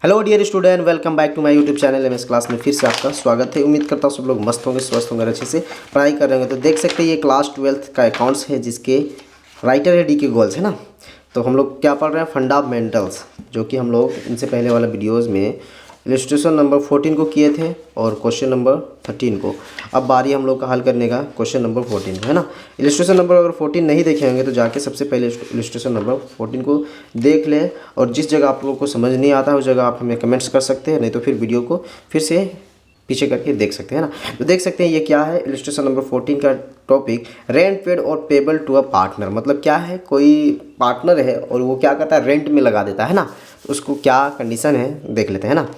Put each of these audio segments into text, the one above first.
Hello dear student, welcome back to my YouTube channel MS class में फिर से आपका स्वागत है। उम्मीद करता हूँ सब लोग मस्त होंगे, स्वस्थ होंगे, अच्छे से पढ़ाई कर रहे होंगे। तो देख सकते हैं ये क्लास 12th का अकाउंट्स है जिसके राइटर है डी के गोल्स, है ना। तो हम लोग क्या पढ़ रहे हैं, फंडामेंटल्स, जो कि हम लोग इनसे पहले वाला वीडियोज़ में इलस्ट्रेशन नंबर 14 को किए थे और क्वेश्चन नंबर 13 को। अब बारी हम लोग का हल करने का क्वेश्चन नंबर 14 है ना। इलस्ट्रेशन नंबर अगर 14 नहीं देखे होंगे तो जाके सबसे पहले इलस्ट्रेशन नंबर 14 को देख लें, और जिस जगह आप लोगों को समझ नहीं आता है उस जगह आप हमें कमेंट्स कर सकते हैं, नहीं तो फिर वीडियो को फिर से पीछे करके देख सकते हैं ना। तो देख सकते हैं ये क्या है, इलस्ट्रेशन नंबर 14 का टॉपिक रेंट पेड और पेबल टू अ पार्टनर। मतलब क्या है, कोई पार्टनर है और वो क्या करता है, रेंट में लगा देता है ना। उसको क्या कंडीशन है देख लेते हैं ना।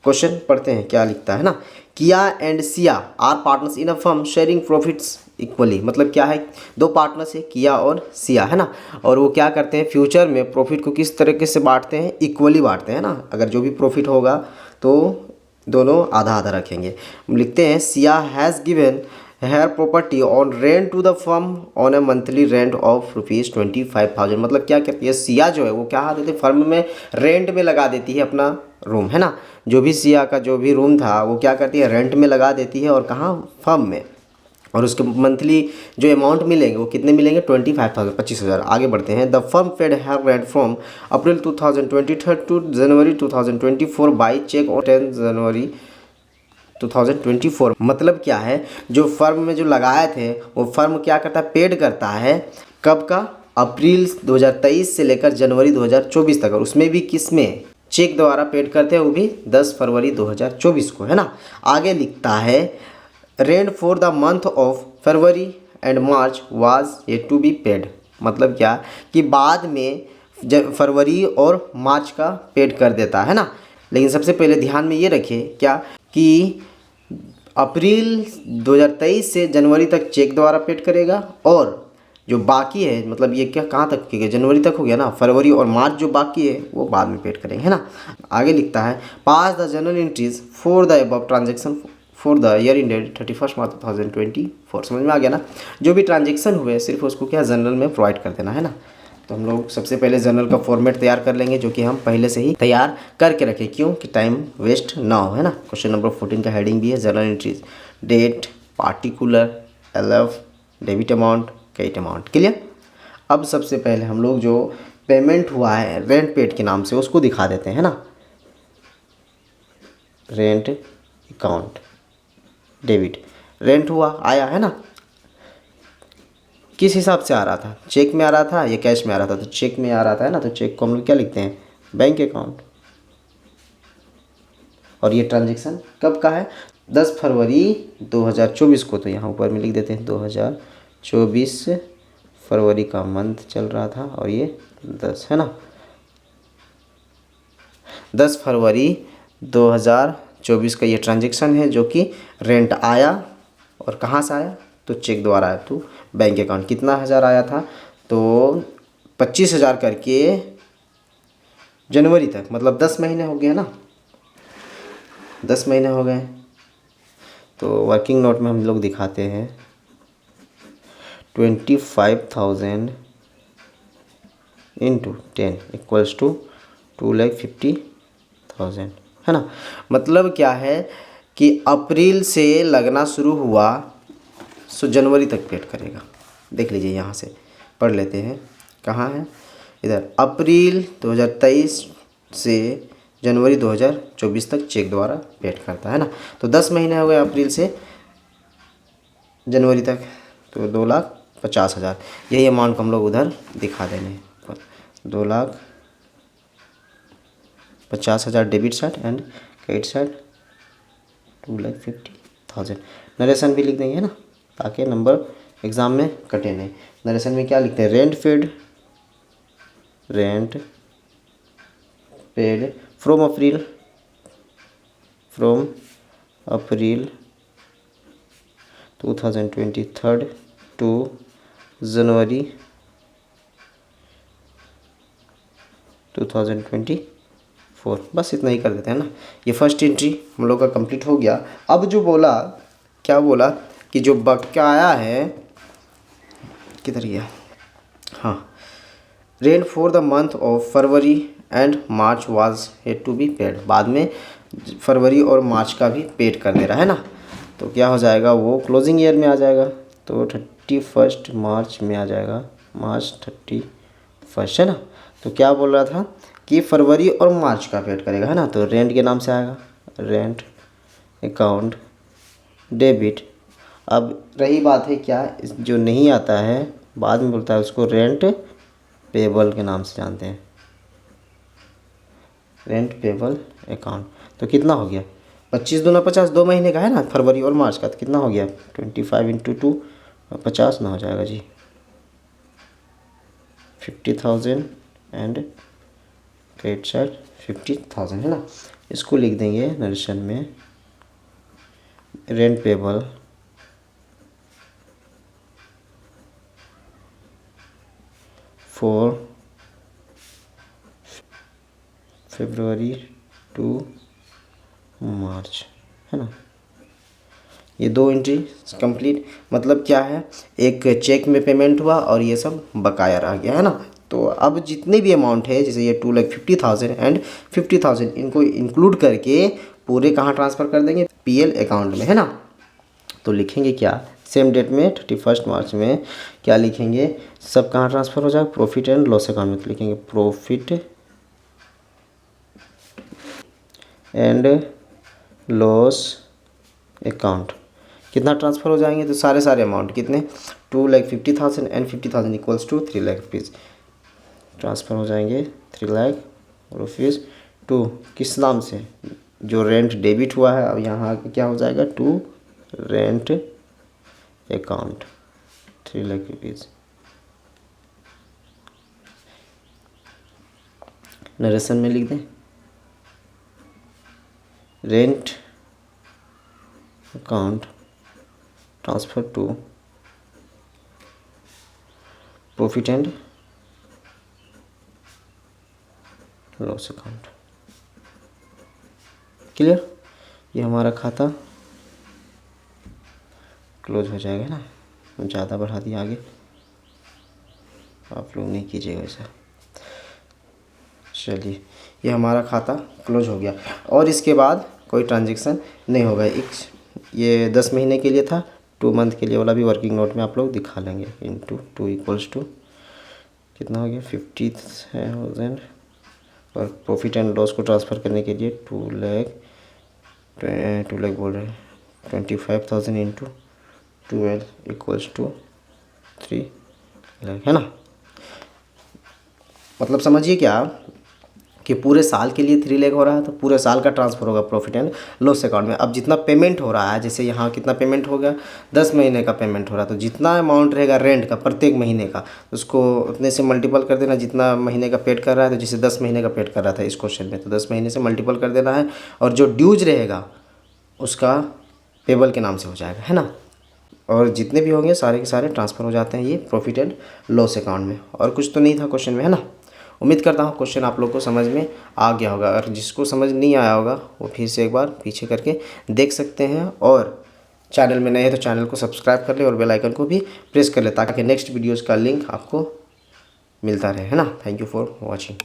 क्वेश्चन पढ़ते हैं क्या लिखता है ना। Kiya and Siya are partners in a firm sharing profits equally. मतलब क्या है, दो पार्टनर्स है किया और सिया, है ना। और वो क्या करते हैं, फ्यूचर में प्रॉफिट को किस तरीके से बांटते हैं, इक्वली बांटते हैं ना। अगर जो भी प्रॉफिट होगा तो दोनों आधा आधा रखेंगे। लिखते हैं Siya has given her property on rent to the firm on a monthly rent of ₹25,000। मतलब क्या कहती है, सिया जो है वो क्या देती है, फर्म में रेंट में लगा देती है अपना रूम, है ना। जो भी सिया का जो भी रूम था वो क्या करती है, रेंट में लगा देती है, और कहाँ, फर्म में। और उसके मंथली जो अमाउंट मिलेंगे वो कितने मिलेंगे, 25,000, 25,000। आगे बढ़ते हैं। The firm paid have rent from April 2023 to January 2024 by cheque on 10 January 2024। मतलब क्या है, जो फर्म में जो लगाए थे वो फर्म क्या करता है, पेड करता है। कब का, अप्रैल 2023 से लेकर जनवरी 2024 तक। और उसमें भी किस में, चेक द्वारा पेड करते हैं, वो भी 10 फरवरी 2024 को, है ना। आगे लिखता है rent for the month of February and March was ये टू बी पेड। मतलब क्या कि बाद में फरवरी और मार्च का पेड कर देता है ना। लेकिन सबसे पहले ध्यान में ये रखिए क्या कि अप्रैल 2023 से जनवरी तक चेक द्वारा पेड करेगा, और जो बाकी है, मतलब ये क्या कहाँ तक किया, जनवरी तक हो गया ना, फरवरी और मार्च जो बाकी है वो बाद में पेड करेंगे, है ना। आगे लिखता है pass the journal entries for the above transaction for the year ended 31 March 2024। समझ में आ गया ना। जो भी ट्रांजेक्शन हुए सिर्फ उसको क्या जनरल में प्रोवाइड कर देना, है ना। तो हम लोग सबसे पहले जनरल का फॉर्मेट तैयार कर लेंगे, जो कि हम पहले से ही तैयार करके रखें, क्यों कि टाइम वेस्ट ना हो, है ना। क्वेश्चन नंबर 14 का हेडिंग भी है general entries, date, particular, LF, debit amount, credit amount. Clear. अब सबसे पहले हम लोग जो पेमेंट हुआ है रेंट पेड के नाम से उसको दिखा देते हैं, है ना। रेंट अकाउंट डेबिट, रेंट हुआ आया, है ना। किस हिसाब से आ रहा था, चेक में आ रहा था या कैश में आ रहा था, तो चेक में आ रहा था, है ना। तो चेक को हम लोग क्या लिखते हैं, बैंक अकाउंट। और ये ट्रांजेक्शन कब का है, 10 फरवरी 2024 को। तो यहाँ ऊपर में लिख देते हैं 2024 फरवरी का मंथ चल रहा था, और ये 10, है ना। 10 फरवरी 2024 का ये ट्रांजेक्शन है, जो कि रेंट आया। और कहाँ से आया, तो चेक द्वारा आया। तो बैंक अकाउंट कितना हज़ार आया था, तो 25,000 करके जनवरी तक, मतलब 10 महीने हो गए ना, 10 महीने हो गए। तो वर्किंग नोट में हम लोग दिखाते हैं 25,000 इंटू 10 इक्वल्स टू 2,50,000, है ना। मतलब क्या है कि अप्रैल से लगना शुरू हुआ सो जनवरी तक पेड करेगा। देख लीजिए यहाँ से पढ़ लेते हैं, कहाँ है, इधर अप्रैल 2023 से जनवरी 2024 तक चेक द्वारा पेड करता है ना। तो 10 महीने हो गए अप्रैल से जनवरी तक, तो 2,50,000 यही अमाउंट को हम लोग उधर दिखा देंगे। 2,50,000 debit side and credit side 2,50,000। Narration भी लिख देंगे, है ना, ताकि नंबर एग्ज़ाम में कटे नहीं। नरेशन में क्या लिखते हैं, rent paid from April 2023 to January 2024। बस इतना ही कर देते हैं ना। ये फर्स्ट एंट्री हम लोग का कंप्लीट हो गया। अब जो बोला, क्या बोला कि जो बकाया है, किधर गया, हाँ, rent for the month of February and March was yet to be paid, बाद में फरवरी और मार्च का भी पेड कर दे रहा है ना। तो क्या हो जाएगा, वो क्लोजिंग ईयर में आ जाएगा, तो 31 मार्च में आ जाएगा, मार्च 31 है ना। तो क्या बोल रहा था कि फरवरी और मार्च का पेड करेगा है ना, तो रेंट के नाम से आएगा, रेंट अकाउंट डेबिट। अब रही बात है क्या, जो नहीं आता है बाद में बोलता है उसको रेंट पेबल के नाम से जानते हैं, रेंट पेबल अकाउंट। तो कितना हो गया, 25 दूना 50, 2 महीने का है ना, फरवरी और मार्च का। तो कितना हो गया, 25 इंटू 2, 50 ना हो जाएगा जी, 50,000 एंड क्रेडिट साइड 50,000 है ना। इसको लिख देंगे नरेशन में, rent payable for February to March है ना। ये 2 एंट्री कंप्लीट, मतलब क्या है, एक चेक में पेमेंट हुआ और ये सब बकाया रह गया है ना। तो अब जितने भी अमाउंट है, जैसे ये 2,50,000 एंड 50,000, इनको इंक्लूड करके पूरे कहाँ ट्रांसफ़र कर देंगे, पीएल अकाउंट में है ना। तो लिखेंगे क्या, सेम डेट में 31 मार्च में क्या लिखेंगे, सब कहाँ ट्रांसफ़र हो जाएगा, प्रॉफिट एंड लॉस अकाउंट में। तो लिखेंगे प्रॉफिट एंड लॉस अकाउंट। कितना ट्रांसफ़र हो जाएंगे, तो सारे अमाउंट कितने, 2,50,000 and 50,000 equals to 3 lakh rupees transfer हो जाएंगे, 3 लाख रुपीज़ टू किस नाम से, जो रेंट डेबिट हुआ है। अब यहाँ क्या हो जाएगा, to rent account 3 lakh rupees. Narration में लिख दें, rent account transfer to profit and loss account. Clear, ये हमारा खाता क्लोज हो जाएगा ना। ज़्यादा बढ़ा दिया आगे, आप लोग नहीं कीजिएगा ऐसा। चलिए, ये हमारा खाता क्लोज हो गया और इसके बाद कोई ट्रांजैक्शन नहीं होगा। ये 10 महीने के लिए था, 2 मंथ के लिए वाला भी वर्किंग नोट में आप लोग दिखा लेंगे। इंटू 2 इक्वल्स टू कितना हो गया, 50,000 और प्रॉफिट एंड लॉस को ट्रांसफ़र करने के लिए 2 लाख बोल रहे हैं, 25,000 इंटू 12 इक्वल्स टू 3 लाख है ना। मतलब समझिए क्या कि पूरे साल के लिए 3 लाख हो रहा है, तो पूरे साल का ट्रांसफ़र होगा प्रॉफिट एंड लॉस अकाउंट में। अब जितना पेमेंट हो रहा है, जैसे यहाँ कितना पेमेंट हो गया, 10 महीने का पेमेंट हो रहा है, तो जितना अमाउंट रहेगा रेंट का प्रत्येक महीने का, उसको उतने से मल्टीपल कर देना जितना महीने का पेड कर रहा है। तो जैसे 10 महीने का पेड कर रहा था इस क्वेश्चन में, तो 10 महीने से मल्टीपल कर देना है, और जो ड्यूज रहेगा उसका पेबल के नाम से हो जाएगा है ना। और जितने भी होंगे सारे के सारे ट्रांसफ़र हो जाते हैं ये प्रॉफिट एंड लॉस अकाउंट में। और कुछ तो नहीं था क्वेश्चन में है ना। उम्मीद करता हूँ क्वेश्चन आप लोग को समझ में आ गया होगा। अगर जिसको समझ नहीं आया होगा वो फिर से एक बार पीछे करके देख सकते हैं, और चैनल में नए हैं तो चैनल को सब्सक्राइब कर ले और बेल आइकन को भी प्रेस कर ले, ताकि नेक्स्ट वीडियोज़ का लिंक आपको मिलता रहे है ना। Thank you for watching.